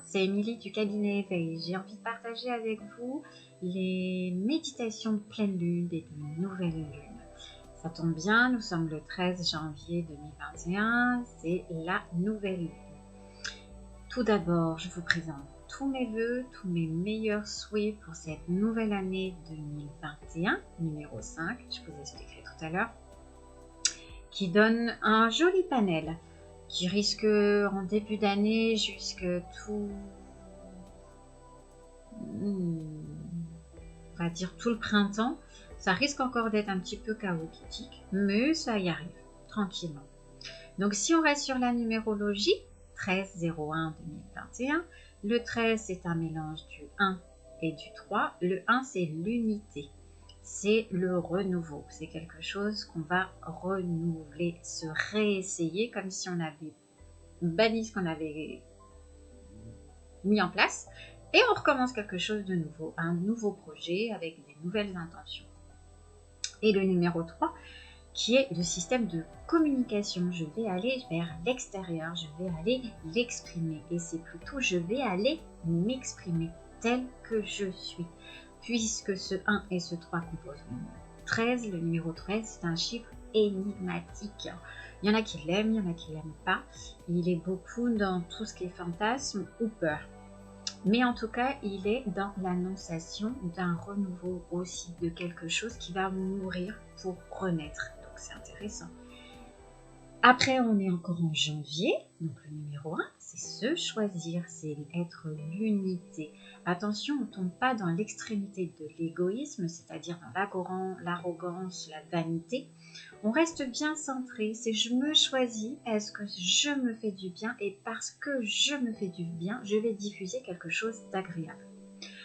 C'est Émilie du cabinet Éveil. J'ai envie de partager avec vous les méditations de pleine lune et de nouvelle lune. Ça tombe bien, nous sommes le 13 janvier 2021, c'est la nouvelle lune. Tout d'abord, je vous présente tous mes vœux, tous mes meilleurs souhaits pour cette nouvelle année 2021, numéro 5, je vous expliquerai tout à l'heure, qui donne un joli panel qui risque en début d'année jusque tout, on va dire tout le printemps, ça risque encore d'être un petit peu chaotique, mais ça y arrive, tranquillement. Donc si on reste sur la numérologie, 13-01-2021, le 13 c'est un mélange du 1 et du 3, le 1 c'est l'unité. C'est le renouveau, c'est quelque chose qu'on va renouveler, se réessayer comme si on avait banni ce qu'on avait mis en place et on recommence quelque chose de nouveau, un nouveau projet avec des nouvelles intentions. Et le numéro 3 qui est le système de communication, je vais aller vers l'extérieur, je vais aller l'exprimer et c'est plutôt je vais aller m'exprimer tel que je suis. Puisque ce 1 et ce 3 composent le numéro 13, le numéro 13 c'est un chiffre énigmatique. Il y en a qui l'aiment, il y en a qui l'aiment pas. Il est beaucoup dans tout ce qui est fantasme ou peur. Mais en tout cas, il est dans l'annonciation d'un renouveau aussi, de quelque chose qui va mourir pour renaître. Donc c'est intéressant. Après, on est encore en janvier, donc le numéro 1, c'est se choisir, c'est être l'unité. Attention, on ne tombe pas dans l'extrémité de l'égoïsme, c'est-à-dire dans l'arrogance, la vanité. On reste bien centré, c'est je me choisis, est-ce que je me fais du bien et parce que je me fais du bien, je vais diffuser quelque chose d'agréable.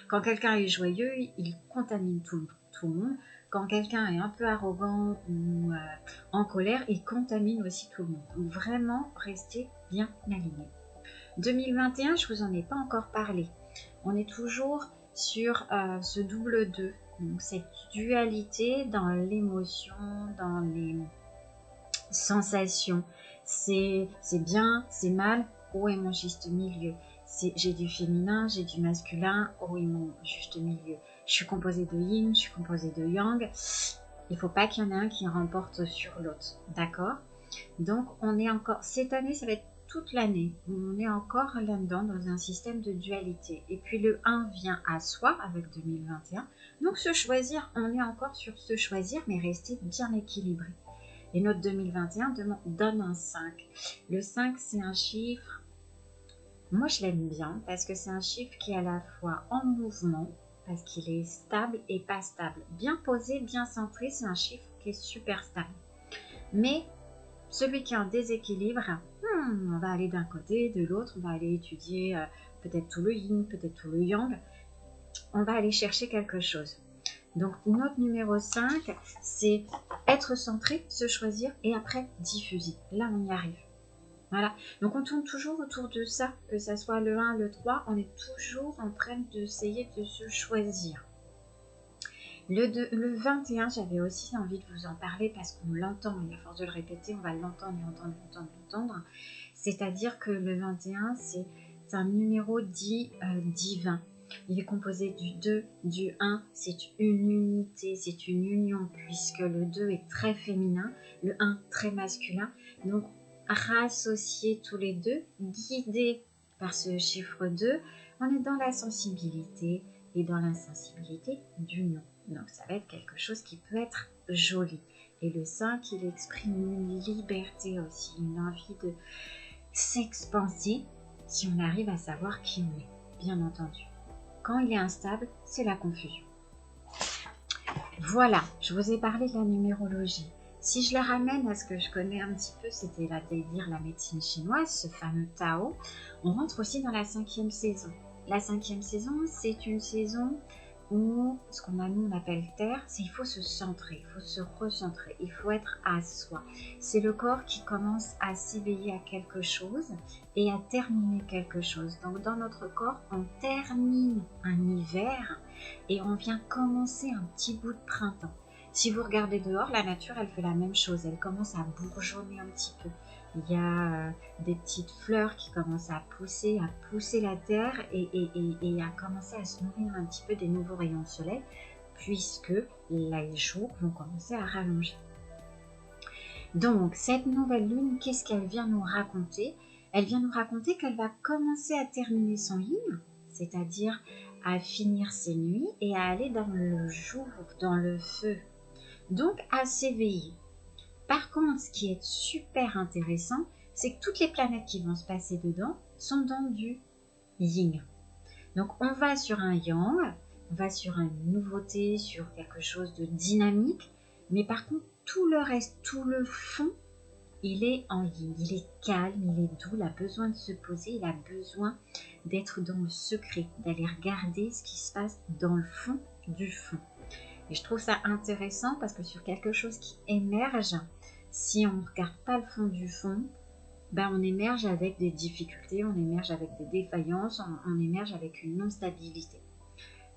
Quand quelqu'un est joyeux, il contamine tout le monde. Quand quelqu'un est un peu arrogant ou en colère, il contamine aussi tout le monde. Donc vraiment, restez bien alignés. 2021, je vous en ai pas encore parlé. On est toujours sur ce double 2. Donc cette dualité dans l'émotion, dans les sensations. C'est bien, c'est mal, où est mon juste milieu? J'ai du féminin, j'ai du masculin, où est mon juste milieu? Je suis composée de yin, je suis composée de yang. Il ne faut pas qu'il y en ait un qui remporte sur l'autre, d'accord? Donc on est encore, cette année ça va être toute l'année, on est encore là-dedans dans un système de dualité. Et puis le 1 vient à soi avec 2021. Donc se choisir, on est encore sur se choisir, mais rester bien équilibré. Et notre 2021 donne un 5. Le 5, c'est un chiffre, moi je l'aime bien, parce que c'est un chiffre qui est à la fois en mouvement, parce qu'il est stable et pas stable. Bien posé, bien centré, c'est un chiffre qui est super stable. Mais celui qui est en déséquilibre, on va aller d'un côté, de l'autre, on va aller étudier peut-être tout le yin, peut-être tout le yang. On va aller chercher quelque chose. Donc notre numéro 5, c'est être centré, se choisir et après diffuser. Là, on y arrive. Voilà. Donc on tourne toujours autour de ça, que ça soit le 1, le 3, on est toujours en train d'essayer de se choisir. Le 21, j'avais aussi envie de vous en parler parce qu'on l'entend, et à force de le répéter, on va l'entendre. C'est-à-dire que le 21, c'est un numéro dit divin. Il est composé du 2, du 1, c'est une unité, c'est une union, puisque le 2 est très féminin, le 1 très masculin. Donc, rassocier tous les deux, guidés par ce chiffre 2, on est dans la sensibilité et dans l'insensibilité d'union. Donc, ça va être quelque chose qui peut être joli. Et le 5, il exprime une liberté aussi, une envie de s'expanser si on arrive à savoir qui on est, bien entendu. Quand il est instable, c'est la confusion. Voilà, je vous ai parlé de la numérologie. Si je la ramène à ce que je connais un petit peu, c'est-à-dire la médecine chinoise, ce fameux Tao, on rentre aussi dans la 5e saison. La 5e saison, c'est une saison où ce qu'on nous on appelle terre, c'est il faut se centrer, il faut se recentrer, il faut être à soi. C'est le corps qui commence à s'éveiller à quelque chose et à terminer quelque chose. Donc dans notre corps, on termine un hiver et on vient commencer un petit bout de printemps. Si vous regardez dehors, la nature, elle fait la même chose. Elle commence à bourgeonner un petit peu. il y a des petites fleurs qui commencent à pousser la terre et à commencer à se nourrir un petit peu des nouveaux rayons de soleil, puisque les jours vont commencer à rallonger. Donc, cette nouvelle lune, qu'est-ce qu'elle vient nous raconter? Elle vient nous raconter qu'elle va commencer à terminer son yin, c'est-à-dire à finir ses nuits et à aller dans le jour, dans le feu. Donc, à s'éveiller. Par contre, ce qui est super intéressant, c'est que toutes les planètes qui vont se passer dedans sont dans du yin. Donc, on va sur un yang, on va sur une nouveauté, sur quelque chose de dynamique, mais par contre, tout le reste, tout le fond, il est en yin, il est calme, il est doux, il a besoin de se poser, il a besoin d'être dans le secret, d'aller regarder ce qui se passe dans le fond du fond. Et je trouve ça intéressant parce que sur quelque chose qui émerge, si on ne regarde pas le fond du fond, ben on émerge avec des difficultés, on émerge avec des défaillances, on émerge avec une non-stabilité.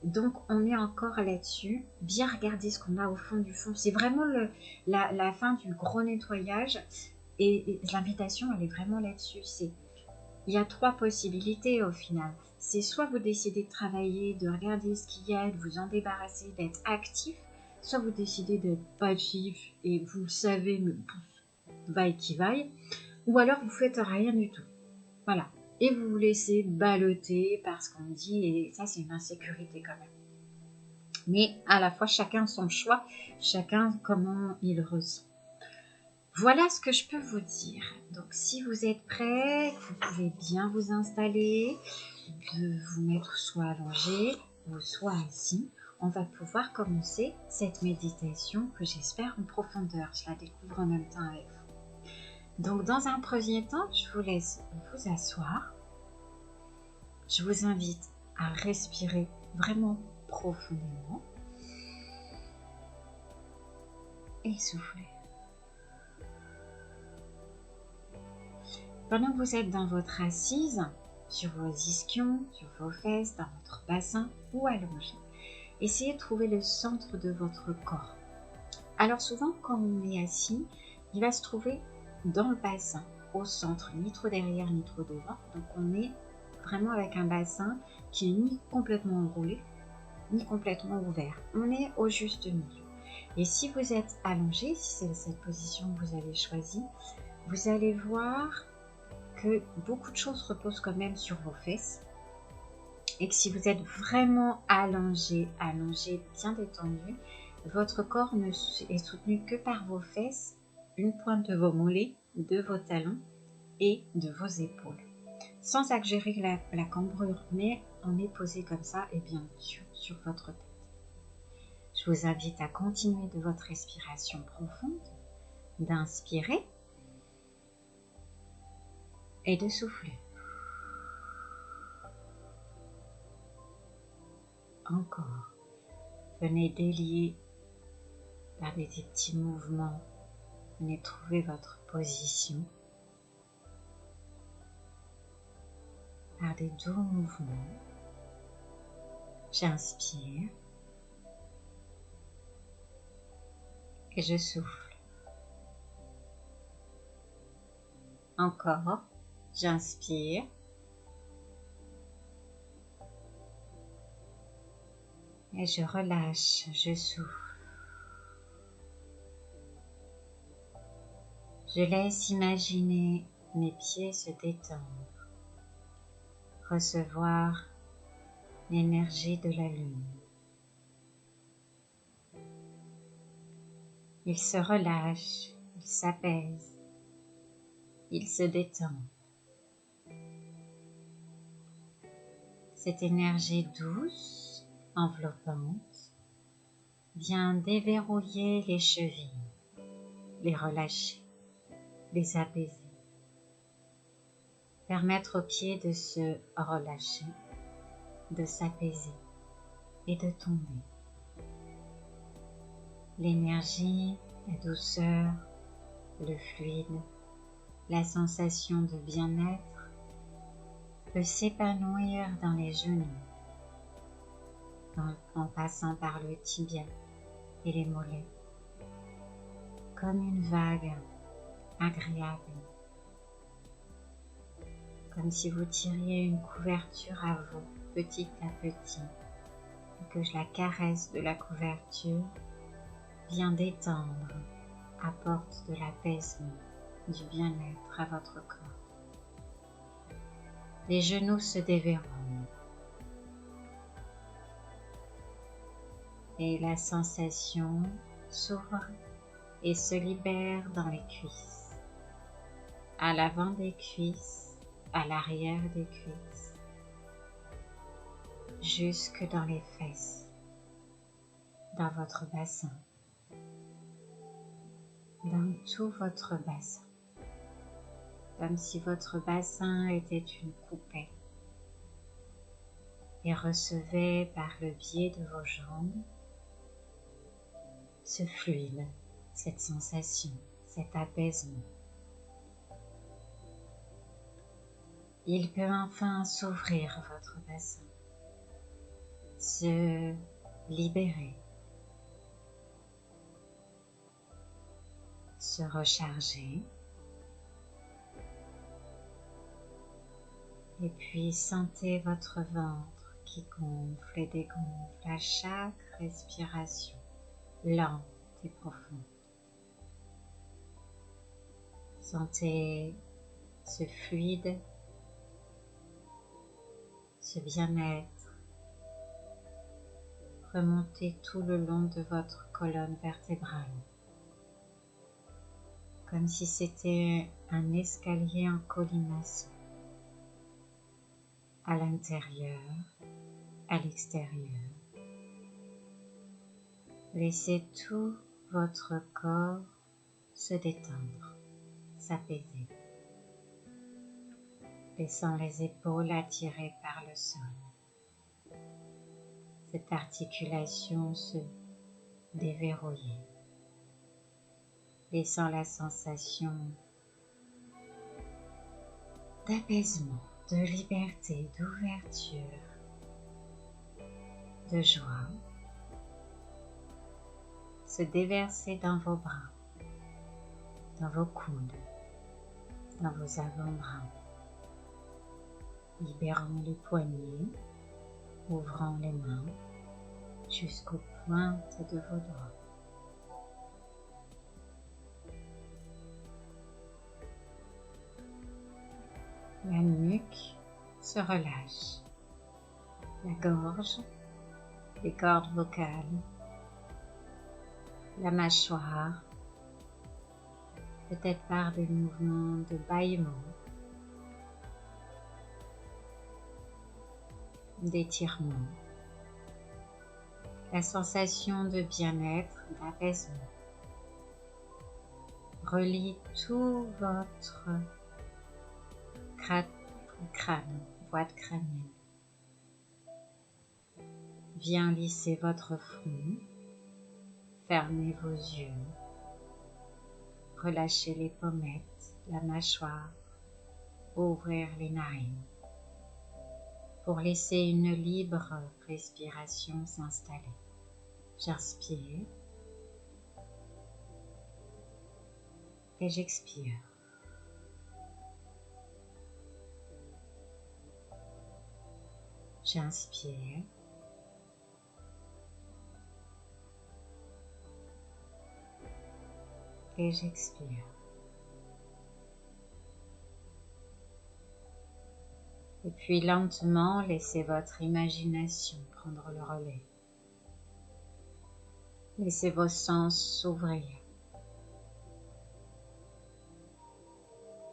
Donc on est encore là-dessus, bien regarder ce qu'on a au fond du fond. C'est vraiment la fin du gros nettoyage et l'invitation elle est vraiment là-dessus. Il y a 3 possibilités au final. C'est soit vous décidez de travailler, de regarder ce qu'il y a, de vous en débarrasser, d'être actif, soit vous décidez d'être passif et vous le savez, mais vaille qui vaille, ou alors vous faites rien du tout. Voilà. Et vous vous laissez balloter par ce qu'on dit, et ça c'est une insécurité quand même. Mais à la fois chacun son choix, chacun comment il ressent. Voilà ce que je peux vous dire. Donc si vous êtes prêts, vous pouvez bien vous installer, de vous mettre soit allongé ou soit assis. On va pouvoir commencer cette méditation que j'espère en profondeur. Je la découvre en même temps avec vous. Donc dans un premier temps, je vous laisse vous asseoir. Je vous invite à respirer vraiment profondément et souffler. Pendant que vous êtes dans votre assise, sur vos ischions, sur vos fesses, dans votre bassin ou allongé, essayez de trouver le centre de votre corps. Alors souvent, quand on est assis, il va se trouver dans le bassin, au centre, ni trop derrière, ni trop devant. Donc on est vraiment avec un bassin qui est ni complètement enroulé, ni complètement ouvert. On est au juste milieu. Et si vous êtes allongé, si c'est cette position que vous avez choisie, vous allez voir que beaucoup de choses reposent quand même sur vos fesses et que si vous êtes vraiment allongé, bien détendu, votre corps ne est soutenu que par vos fesses, une pointe de vos mollets, de vos talons et de vos épaules. Sans exagérer la cambrure, mais on est posé comme ça et bien sûr sur votre tête. Je vous invite à continuer de votre respiration profonde, d'inspirer et de souffler. Encore. Venez délier par des petits mouvements. Venez trouver votre position par des doux mouvements. J'inspire et je souffle. Encore. J'inspire et je relâche, je souffle. Je laisse imaginer mes pieds se détendre, recevoir l'énergie de la lune. Ils se relâchent, ils s'apaisent, ils se détendent. Cette énergie douce, enveloppante, vient déverrouiller les chevilles, les relâcher, les apaiser, permettre aux pieds de se relâcher, de s'apaiser et de tomber. L'énergie, la douceur, le fluide, la sensation de bien-être peut s'épanouir dans les genoux, en passant par le tibia et les mollets, comme une vague agréable comme si vous tiriez une couverture à vous, petit à petit, et que la caresse de la couverture vient d'étendre, apporte de l'apaisement, du bien-être à votre corps. Les genoux se déverrouillent et la sensation s'ouvre et se libère dans les cuisses, à l'avant des cuisses, à l'arrière des cuisses, jusque dans les fesses, dans votre bassin, dans tout votre bassin, comme si votre bassin était une coupelle et recevait par le biais de vos jambes ce fluide, cette sensation, cet apaisement. Il peut enfin s'ouvrir votre bassin, se libérer, se recharger et puis sentez votre ventre qui gonfle et dégonfle à chaque respiration lente et profonde. Sentez ce fluide, ce bien-être remonter tout le long de votre colonne vertébrale, comme si c'était un escalier en colimaçon, à l'intérieur, à l'extérieur. Laissez tout votre corps se détendre, s'apaiser, laissant les épaules attirées par le sol. Cette articulation se déverrouiller, laissant la sensation d'apaisement, de liberté, d'ouverture, de joie se déverser dans vos bras, dans vos coudes, dans vos avant-bras, libérant les poignets, ouvrant les mains jusqu'aux pointes de vos doigts. La nuque se relâche, la gorge, les cordes vocales, la mâchoire, peut-être par des mouvements de bâillement, d'étirement, la sensation de bien-être, d'apaisement relie tout votre crâne, boîte crânienne. Vient lisser votre front, fermez vos yeux, relâchez les pommettes, la mâchoire, ouvrir les narines pour laisser une libre respiration s'installer. J'inspire et j'expire. J'inspire et j'expire. Et puis lentement, laissez votre imagination prendre le relais. Laissez vos sens s'ouvrir.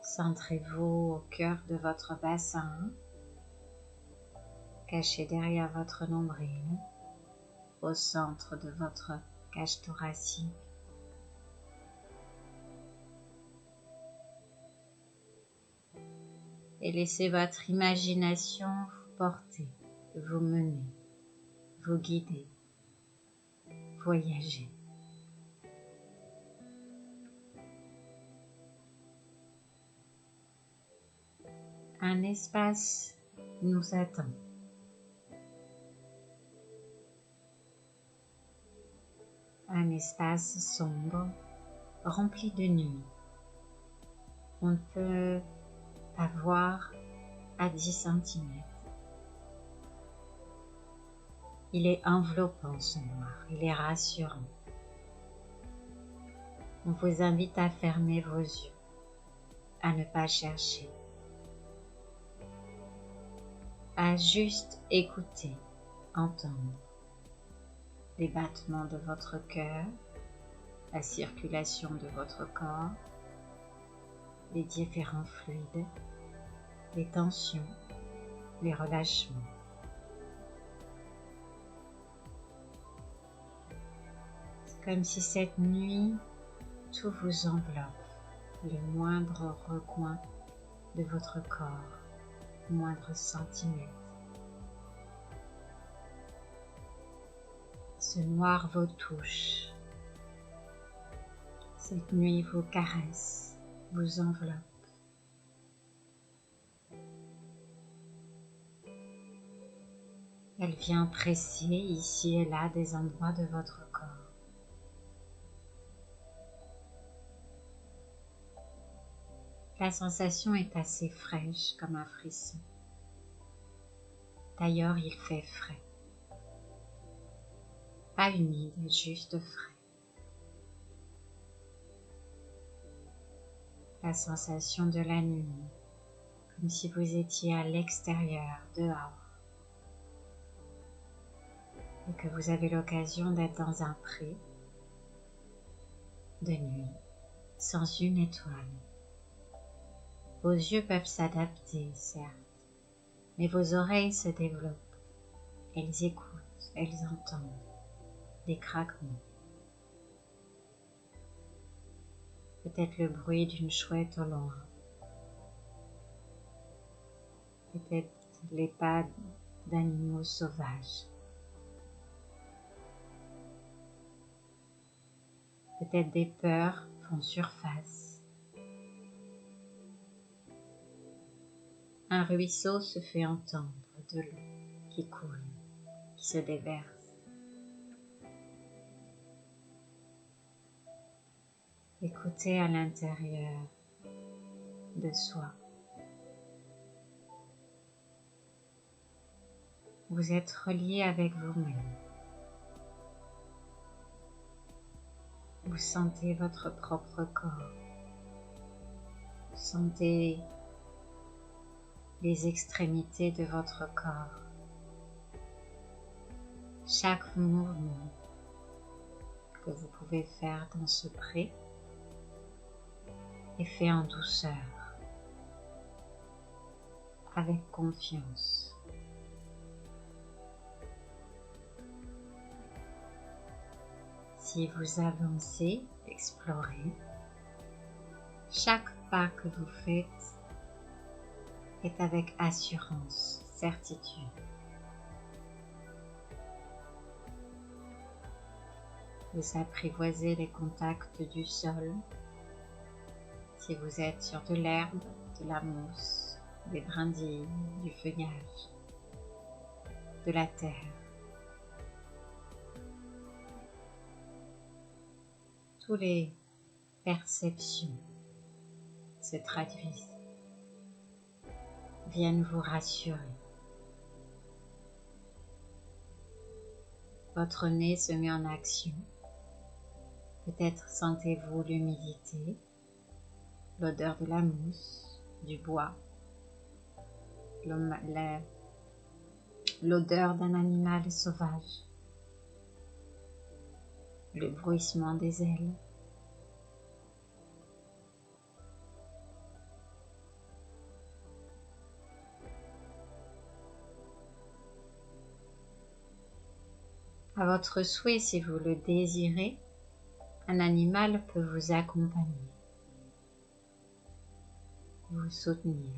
Centrez-vous au cœur de votre bassin, caché derrière votre nombril, au centre de votre cage thoracique. Et laissez votre imagination vous porter, vous mener, vous guider, voyager. Un espace nous attend. Un espace sombre, rempli de nuit. On ne peut pas voir à 10 cm. Il est enveloppant ce noir, il est rassurant. On vous invite à fermer vos yeux, à ne pas chercher, à juste écouter, entendre les battements de votre cœur, la circulation de votre corps, les différents fluides, les tensions, les relâchements. C'est comme si cette nuit, tout vous enveloppe, le moindre recoin de votre corps, le moindre centimètre. Ce noir vous touche. Cette nuit vous caresse, vous enveloppe. Elle vient presser ici et là des endroits de votre corps. La sensation est assez fraîche comme un frisson. D'ailleurs, il fait frais. Pas humide, juste frais. La sensation de la nuit, comme si vous étiez à l'extérieur, dehors, et que vous avez l'occasion d'être dans un pré de nuit, sans une étoile. Vos yeux peuvent s'adapter, certes, mais vos oreilles se développent. Elles écoutent, elles entendent des craquements. Peut-être le bruit d'une chouette au loin. Peut-être les pas d'animaux sauvages. Peut-être des peurs font surface. Un ruisseau se fait entendre, de l'eau qui coule, qui se déverse. Écoutez à l'intérieur de soi. Vous êtes relié avec vous-même. Vous sentez votre propre corps. Vous sentez les extrémités de votre corps. Chaque mouvement que vous pouvez faire dans ce pré est fait en douceur, avec confiance. Si vous avancez, explorez, chaque pas que vous faites est avec assurance, certitude. Vous apprivoisez les contacts du sol. Si vous êtes sur de l'herbe, de la mousse, des brindilles, du feuillage, de la terre. Toutes les perceptions se traduisent, viennent vous rassurer. Votre nez se met en action. Peut-être sentez-vous l'humidité, l'odeur de la mousse, du bois, l'odeur d'un animal sauvage, le bruissement des ailes. À votre souhait, si vous le désirez, un animal peut vous accompagner, vous soutenir.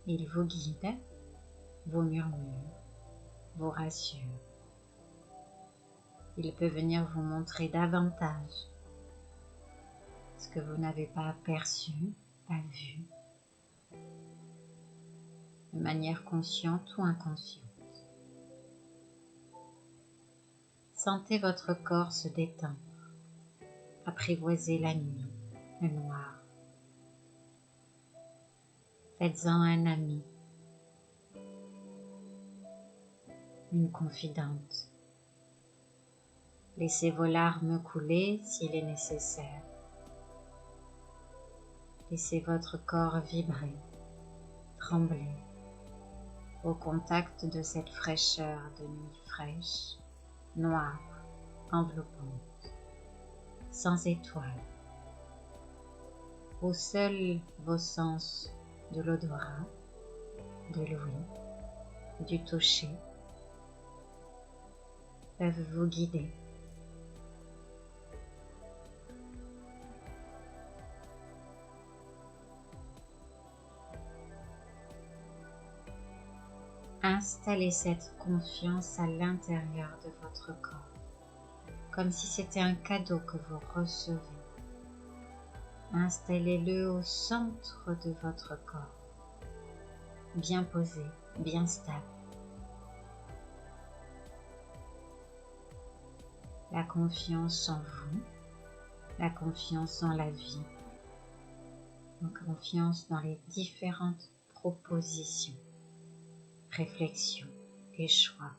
Il vous guide, vous murmure, vous rassure. Il peut venir vous montrer davantage ce que vous n'avez pas aperçu, pas vu, de manière consciente ou inconsciente. Sentez votre corps se détendre, Apprivoisez la nuit, le noir. Faites-en un ami, une confidente. Laissez vos larmes couler s'il est nécessaire. Laissez votre corps vibrer, trembler, au contact de cette fraîcheur de nuit fraîche, noire, enveloppante, sans étoiles, où seuls vos sens de l'odorat, de l'ouïe, du toucher peuvent vous guider. Installez cette confiance à l'intérieur de votre corps, comme si c'était un cadeau que vous recevez. Installez-le au centre de votre corps, bien posé, bien stable. La confiance en vous, la confiance en la vie, la confiance dans les différentes propositions, réflexions et choix.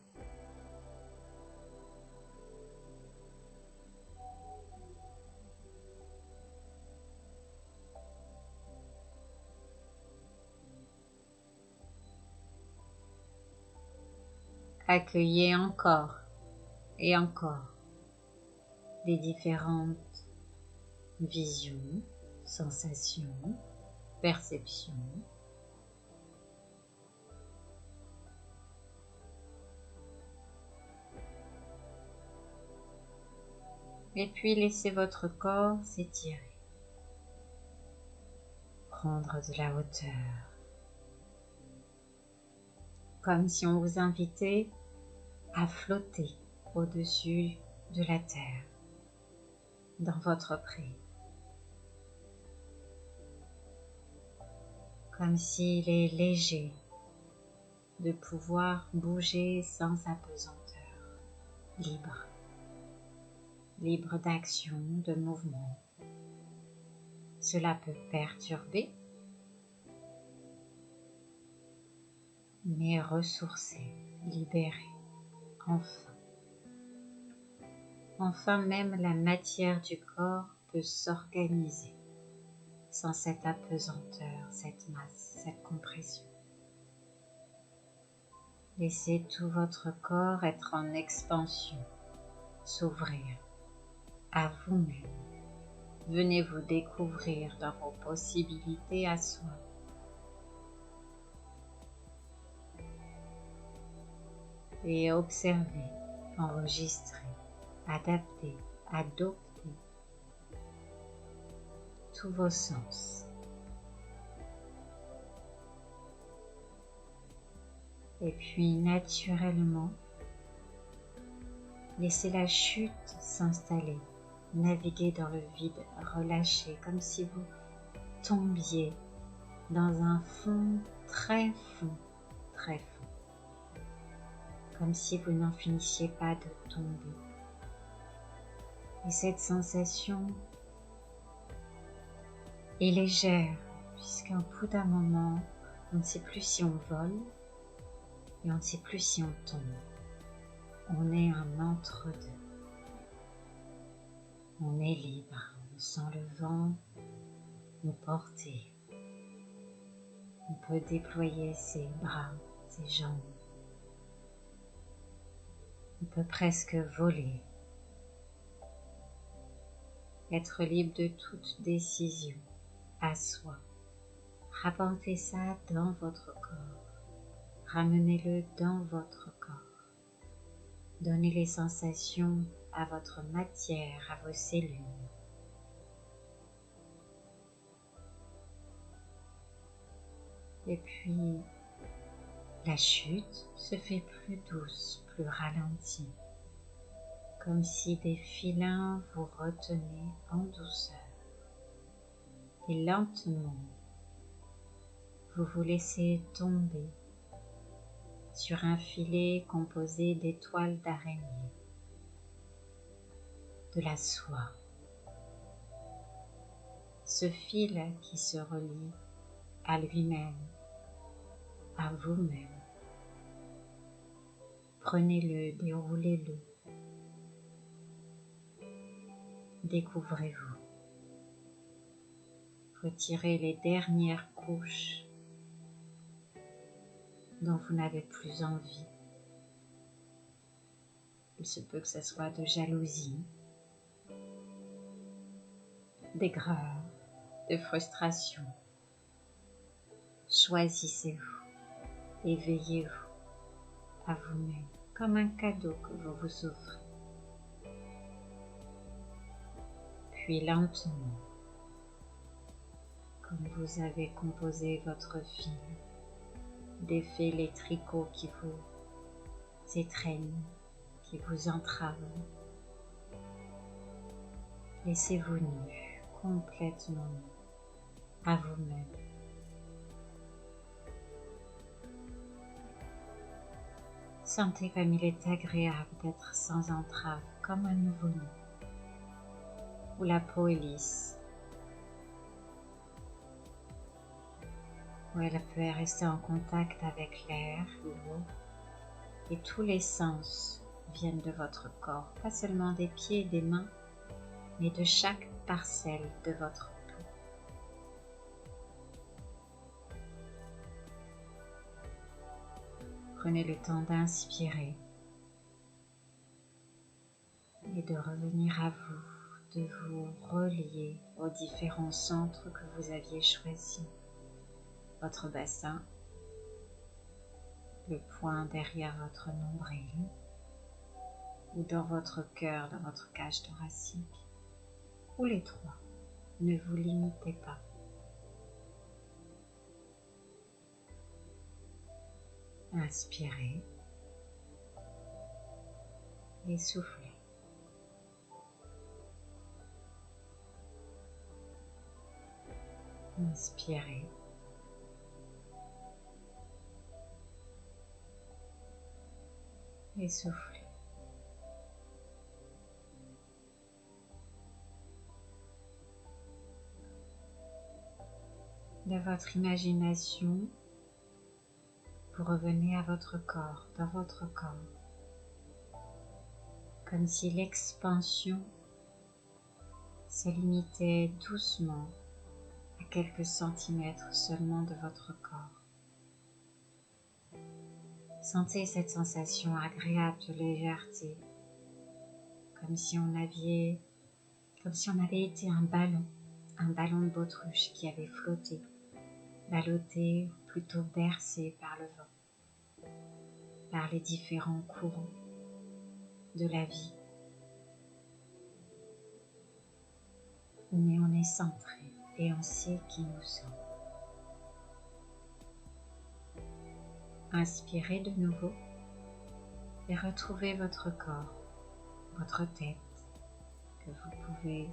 Accueillez encore et encore les différentes visions, sensations, perceptions. Et puis laissez votre corps s'étirer, prendre de la hauteur, comme si on vous invitait à flotter au-dessus de la terre, dans votre pré. Comme s'il est léger de pouvoir bouger sans apesanteur, libre, libre d'action, de mouvement. Cela peut perturber, mais ressourcer, libérer, enfin. Enfin même la matière du corps peut s'organiser sans cette apesanteur, cette masse, cette compression. Laissez tout votre corps être en expansion, s'ouvrir à vous-même. Venez vous découvrir dans vos possibilités à soi. Et observer, enregistrer, adapter, adopter tous vos sens. Et puis naturellement, laissez la chute s'installer, naviguer dans le vide, relâcher, comme si vous tombiez dans un fond, très fond, comme si vous n'en finissiez pas de tomber. Et cette sensation est légère, puisqu'au bout d'un moment, on ne sait plus si on vole et on ne sait plus si on tombe. On est un entre-deux. On est libre, on sent le vent nous porter. On peut déployer ses bras, ses jambes. On peut presque voler. Être libre de toute décision à soi. Rapportez ça dans votre corps. Ramenez-le dans votre corps. Donnez les sensations à votre matière, à vos cellules. Et puis, la chute se fait plus douce, plus ralentie, comme si des filins vous retenaient en douceur. Et lentement, vous vous laissez tomber sur un filet composé d'étoiles d'araignée, de la soie, ce fil qui se relie à lui-même, à vous-même. Prenez-le, déroulez-le. Découvrez-vous. Retirez les dernières couches dont vous n'avez plus envie. Il se peut que ce soit de jalousie, d'aigreur, de frustration. Choisissez-vous, éveillez-vous à vous-même comme un cadeau que vous vous offrez. Puis lentement, comme vous avez composé votre fil, défait les tricots qui vous étreignent, qui vous entravent. Laissez-vous nu, complètement nu, à vous-même. Sentez comme il est agréable d'être sans entrave, comme un nouveau-né, où la peau est lisse, où elle peut rester en contact avec l'air, l'eau, et tous les sens viennent de votre corps, pas seulement des pieds et des mains, mais de chaque parcelle de votre peau. Prenez le temps d'inspirer et de revenir à vous, de vous relier aux différents centres que vous aviez choisis. Votre bassin, le point derrière votre nombril, ou dans votre cœur, dans votre cage thoracique, ou les trois. Ne vous limitez pas. Inspirez et soufflez. Inspirez et soufflez. De votre imagination, vous revenez à votre corps, dans votre corps, comme si l'expansion se limitait doucement à quelques centimètres seulement de votre corps. Sentez cette sensation agréable de légèreté, comme si on avait été un ballon de baudruche qui avait flotté, ballotté ou plutôt bercé par le vent, par les différents courants de la vie. Mais on est centré et on sait qui nous sommes. Inspirez de nouveau et retrouvez votre corps, votre tête que vous pouvez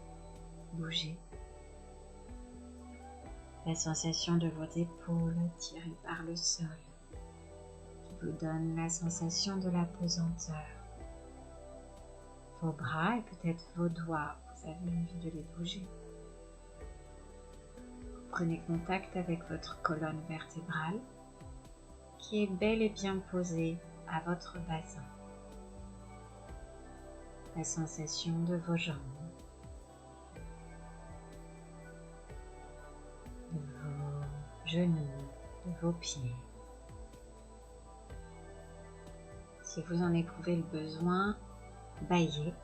bouger. La sensation de vos épaules tirées par le sol qui vous donne la sensation de la pesanteur. Vos bras et peut-être vos doigts, vous avez envie de les bouger. Vous prenez contact avec votre colonne vertébrale qui est bel et bien posée à votre bassin. La sensation de vos jambes, de vos genoux, de vos pieds. Si vous en éprouvez le besoin, baillez,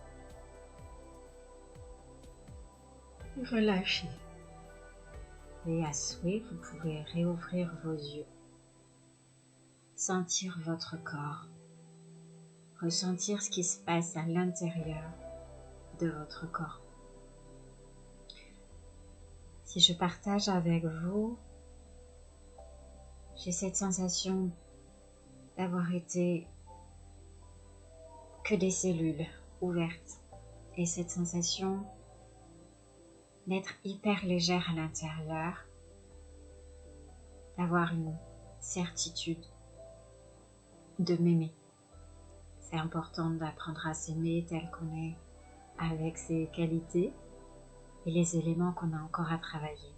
relâchez. Et à souhait, vous pouvez réouvrir vos yeux, sentir votre corps, ressentir ce qui se passe à l'intérieur de votre corps. Si je partage avec vous, j'ai cette sensation d'avoir été que des cellules ouvertes et cette sensation d'être hyper légère à l'intérieur, d'avoir une certitude de m'aimer. C'est important d'apprendre à s'aimer tel qu'on est avec ses qualités et les éléments qu'on a encore à travailler.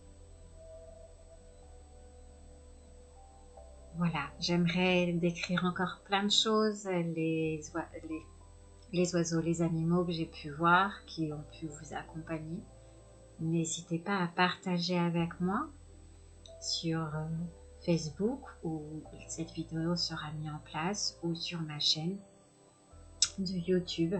Voilà, j'aimerais décrire encore plein de choses, les oiseaux, les animaux que j'ai pu voir, qui ont pu vous accompagner. N'hésitez pas à partager avec moi sur Facebook où cette vidéo sera mise en place, ou sur ma chaîne de YouTube,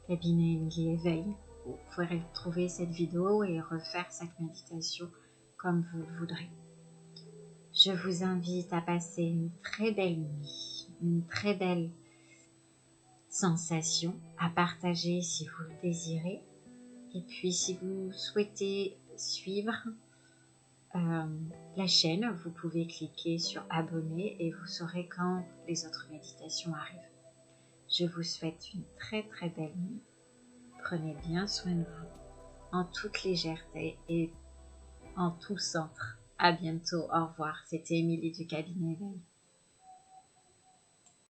Cabinet Emily Éveil. Vous pourrez trouver cette vidéo et refaire cette méditation comme vous le voudrez. Je vous invite à passer une très belle nuit, une très belle sensation à partager si vous le désirez. Et puis si vous souhaitez suivre la chaîne, vous pouvez cliquer sur abonner et vous saurez quand les autres méditations arrivent. Je vous souhaite une très très belle nuit. Prenez bien soin de vous en toute légèreté et en tout centre. À bientôt, au revoir. C'était Émilie du Cabinet Éveil.